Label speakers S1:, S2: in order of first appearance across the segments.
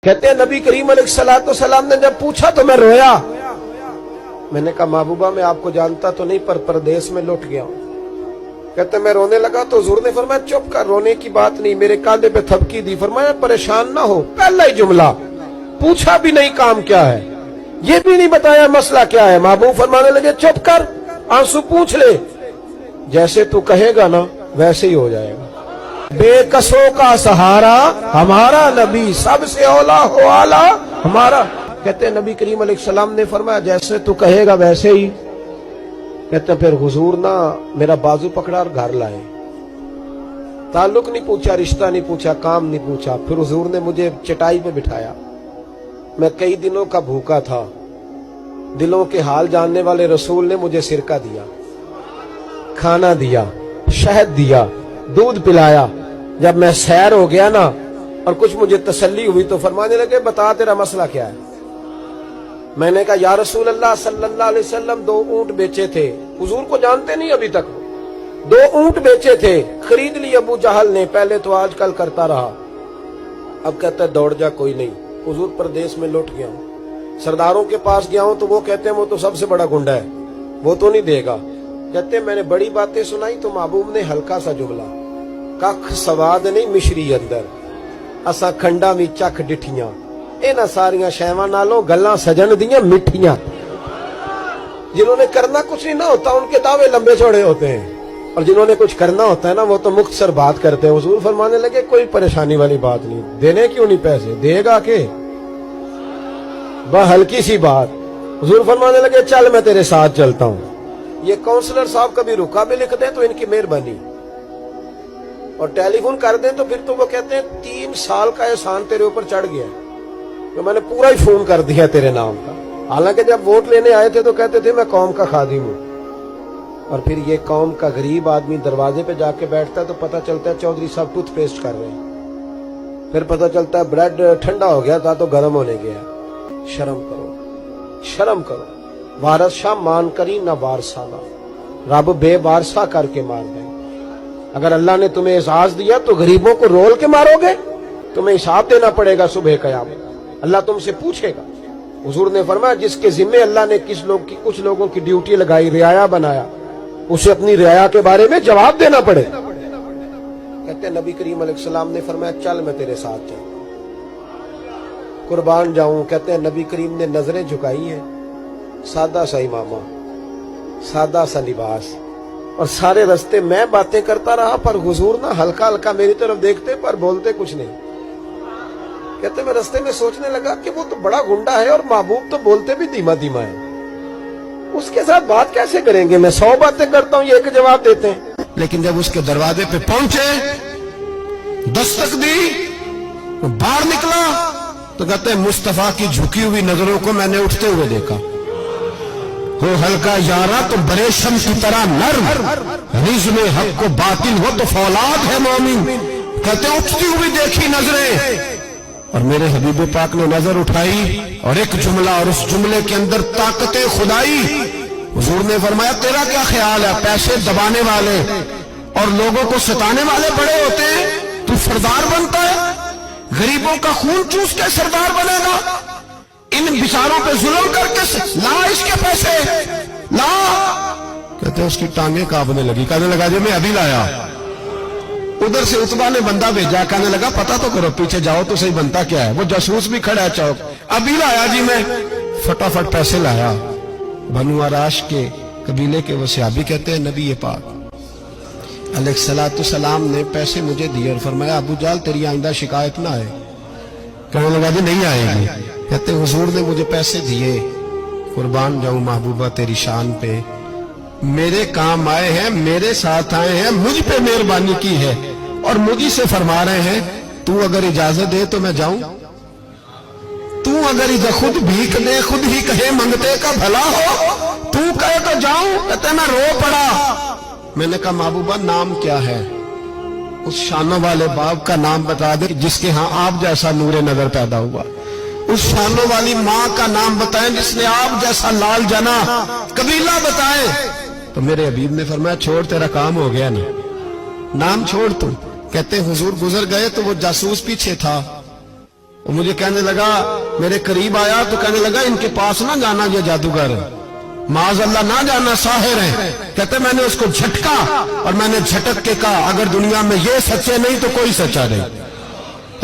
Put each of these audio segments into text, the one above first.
S1: कहते हैं नबी करीम अलैहिस्सलाम ने जब पूछा तो मैं रोया। मैंने कहा महबूबा मैं आपको जानता तो नहीं पर परदेश में लौट गया हूं। कहते मैं रोने लगा तो हुजूर ने फरमाया चुप कर, रोने की बात नहीं। मेरे कांधे पे थपकी दी, फरमाया परेशान ना हो। पहला ही जुमला, पूछा भी नहीं काम क्या है, ये भी नहीं बताया मसला क्या है। महबूब फरमाने लगे चुप कर, आंसू पूछ ले, जैसे तू कहेगा ना वैसे ही हो जाएगा। बेकसों का सहारा हमारा नबी, सबसे औला हो आला हमारा। कहते हैं नबी करीम अलैहिस्सलाम ने फरमाया जैसे तू कहेगा वैसे ही। कहते हैं फिर हुजूर ना मेरा बाजू पकड़ा और घर लाए। ताल्लुक नहीं पूछा, रिश्ता नहीं पूछा, काम नहीं पूछा। फिर हुजूर ने मुझे चटाई पे बिठाया। मैं कई दिनों का भूखा था। दिलों के हाल जानने वाले रसूल ने मुझे सिरका दिया, खाना दिया, शहद दिया, दूध पिलाया। जब मैं सैर हो गया ना और कुछ मुझे तसल्ली हुई तो फरमाने लगे बता तेरा मसला क्या है। मैंने कहा या रसूल अल्लाह सल्लल्लाहु अलैहि वसल्लम 2 ऊंट बेचे थे। हुजूर को जानते नहीं अभी तक। 2 ऊंट बेचे थे, खरीद ली अबू जहल ने। पहले तो आजकल करता रहा, अब कहता है दौड़ जा, कोई नहीं। हुजूर प्रदेश में लौट गया हूं, सरदारों के पास गया हूं तो वो कहते हैं वो तो सबसे बड़ा गुंडा है, वो तो नहीं देगा। कहते हैं मैंने बड़ी बातें सुनाई तो महबूब ने हल्का सा जुमला, कख सवाद नहीं मिश्री अंदर, असा खंडा भी चख डिठियां, इन्हां सारियां शैवां नालों गल्लां सजन दियां मिठियां। जिन्होंने करना कुछ नहीं ना होता उनके दावे लंबे चौड़े होते हैं, और जिन्होंने कुछ करना होता है ना वो तो मुख्तसर बात करते हैं। हुजूर फरमाने लगे कोई परेशानी वाली बात नहीं, देने क्यों नहीं पैसे, देगा के बस हल्की सी बात। हुजूर फरमाने लगे चल मैं तेरे साथ चलता हूं। ये काउंसलर साहब कभी रुका भी लिख दें तो इनकी मेहरबानी, और टेलीफोन कर दें तो फिर तो वो कहते हैं 3 साल का एहसान तेरे ऊपर चढ़ गया, तो मैंने पूरा ही फोन कर दिया तेरे नाम का। हालांकि जब वोट लेने आए थे तो कहते थे मैं कौम का खादिम हूं, और फिर ये कौम का गरीब आदमी दरवाजे पे जाके बैठता है तो पता चलता है चौधरी साहब टूथपेस्ट कर रहे हैं, फिर पता चलता है ब्रेड ठंडा हो गया था तो गर्म होने गया। शर्म करो, शर्म करो। वारस शाह मान करी ना वारसाना, रब बेवारसा करके मार दे। अगर अल्लाह ने तुम्हें एहसास दिया तो गरीबों को रोल के मारोगे, तुम्हें हिसाब देना पड़ेगा सुबह क़यामत, अल्लाह तुमसे पूछेगा। हुजूर ने फरमाया जिसके जिम्मे अल्लाह ने कुछ लोगों की ड्यूटी लगाई, रियाया बनाया, उसे अपनी रियाया के बारे में जवाब देना पड़े। कहते हैं नबी करीम अलैहिस्सलाम ने फरमाया चल मैं तेरे साथ चल, कुर्बान जाऊं। कहते हैं नबी करीम ने नजरें झुकाई हैं, सादा सा इमामा, सादा सा लिबास, और सारे रास्ते मैं बातें करता रहा पर हुजूर ना हल्का हल्का मेरी तरफ देखते पर बोलते कुछ नहीं। कहते मैं रास्ते में सोचने लगा कि वो तो बड़ा गुंडा है और महबूब तो बोलते भी धीमा धीमा है, उसके साथ बात कैसे करेंगे। मैं 100 बातें करता हूं, ये एक जवाब देते हैं। लेकिन जब उसके दरवाजे पे पहुंचे, दस्तक दी, वो बाहर निकला तो कहते हैं मुस्तफा की झुकी हुई नजरों को मैंने उठते हुए देखा। हो हल्का यारा तो बरेशम की तरह नर्म, रिज़्म हक को बातिल हो तो फौलाद है मोमिन। कहते उठती हुई देखी नजरें, और मेरे हबीब पाक ने नजर उठाई और एक जुमला, और उस जुमले के अंदर ताकत खुदाई। हुजूर ने फरमाया तेरा क्या ख्याल है, पैसे दबाने वाले और लोगों को सताने वाले बड़े होते हैं, तू सरदार बनता है, गरीबों का खून चूस के सरदार बनेगा, इन बिचारों पे जुल्म करके ला इसके पैसे ला। कहते उसकी टांगे कांपने लगी, कहने लगा जी मैं अभी लाया। उधर से उतबा ने बंदा भेजा, कहने लगा पता तो करो, पीछे जाओ तो सही बनता क्या है। वो जासूस भी खड़ा है चौक, अभी लाया जी मैं, फटाफट पैसे लाया। बनु आराश के कबीले के वो सहाबी कहते हैं नबी पाक अलैहिस्सलाम ने पैसे मुझे दिए और फरमाया अबू जाल तेरी आइंदा शिकायत ना आए। कहने लगा जी नहीं आएगी। कहते हुजूर ने मुझे पैसे दिए, कुर्बान जाऊं महबूबा तेरी शान पे, मेरे काम आए हैं, मेरे साथ आए हैं, मुझ पे मेहरबानी की है, और मुझी से फरमा रहे हैं तू अगर इजाजत दे तो मैं जाऊं, तू अगर इधर खुद भीख दे, खुद ही कहे मंगते का भला हो, तू कहे तो जाऊं। कहते मैं रो पड़ा। मैंने कहा महबूबा नाम क्या है, उस शानों वाले बाप का नाम बता दे जिसके यहाँ आप जैसा नूरे नजर पैदा हुआ, उस शानों वाली माँ का नाम बताएं जिसने आप जैसा लाल जना, कबीला बताएं। तो मेरे हबीब ने फरमाया छोड़ तेरा काम हो गया ना, नाम छोड़ तू। कहते हुजूर गुजर गए तो वो जासूस पीछे था, وہ مجھے کہنے لگا، میرے قریب آیا تو کہنے لگا ان کے پاس نہ جانا یہ جادوگر، معاذ اللہ نہ جانا، ساحر ہیں۔ کہتے میں نے اس کو جھٹکا اور میں نے جھٹک کے کہا اگر دنیا میں یہ سچے نہیں تو کوئی سچا نہیں،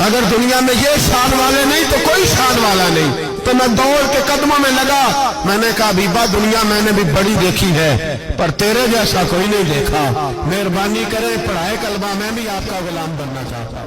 S1: اگر دنیا میں یہ شان والے نہیں تو کوئی شان والا نہیں۔ تو میں دوڑ کے قدموں میں لگا، میں نے کہا بیبا دنیا میں نے بھی بڑی دیکھی ہے پر تیرے جیسا کوئی نہیں دیکھا، مہربانی کرے پڑھائے کلمہ، میں بھی آپ کا غلام بننا چاہتا ہوں۔